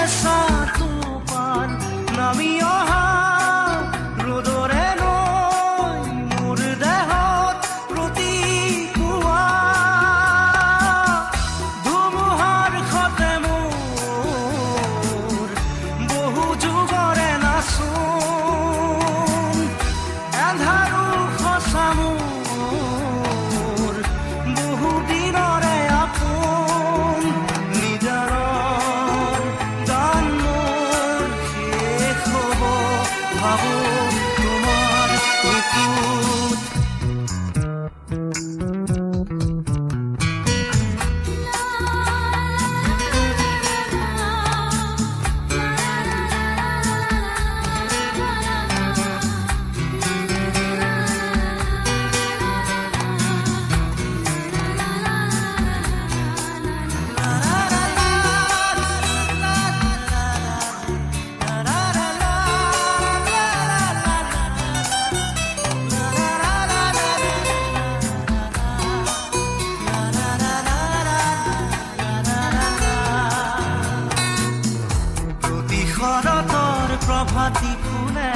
হেঁচাটো পান নামি অহা ৰ'দৰে নৈ মোৰ দেহত প্ৰতিপুৱা ধুমুহাৰ সতে মোৰ বহু যুগৰে নাচোন এন্ধাৰো সঁচা মোৰ বহু দিনৰে আপোন নিজাৰৰ গান মোৰ শেষ হ'ব ভাবো তোমাৰ বুকুত শৰতৰ প্ৰভাতী ফুলে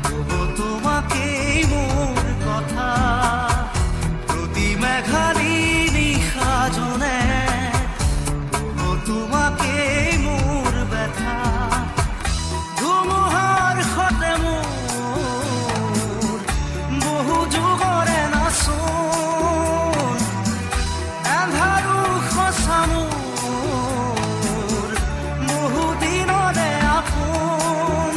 ক'ব তোমাকেই মোৰ কথা প্ৰতি মেঘালী নিশা জোনে ক'ব তোমাকেই মোৰ ব্যথা ধুমুহাৰ সতে মোৰ বহু যুগৰে নাচোন এন্ধাৰো সঁচা মোৰ বহু দিনৰে আপোন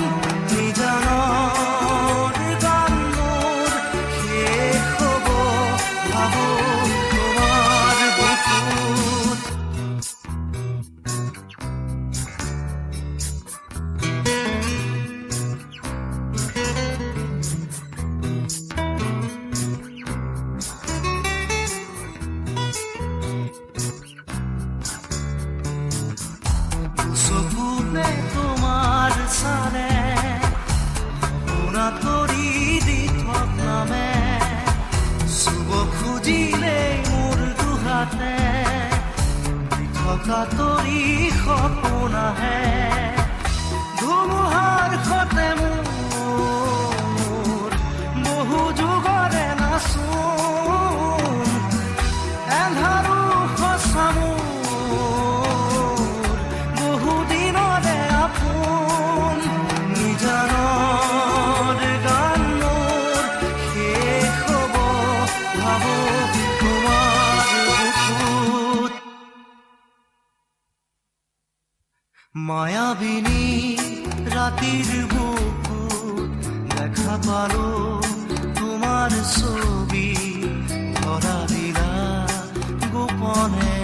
নিজানৰ গান মোৰ শেষ হ'ব ভাবো তোমাৰ বুকুত চকুতে তোমাৰ চালে শুনা তৰি দি থকামে চুব খুজিলেই মোৰ দুহাতে থকা তৰি সপোন আহে ধুমুহাৰ সতে মোৰ বহু যুগৰে নাচোন এন্ধাৰো সঁচা মোৰ বহু দিনৰে আপোন নিজানৰ গান মোৰ শেষ হ'ব ভাবো তোমাৰ বুকুত মায়াবিনী ৰাতিৰ বুকুত দেখা পালো তোমাৰ ছবি ধৰা দিলা গোপনে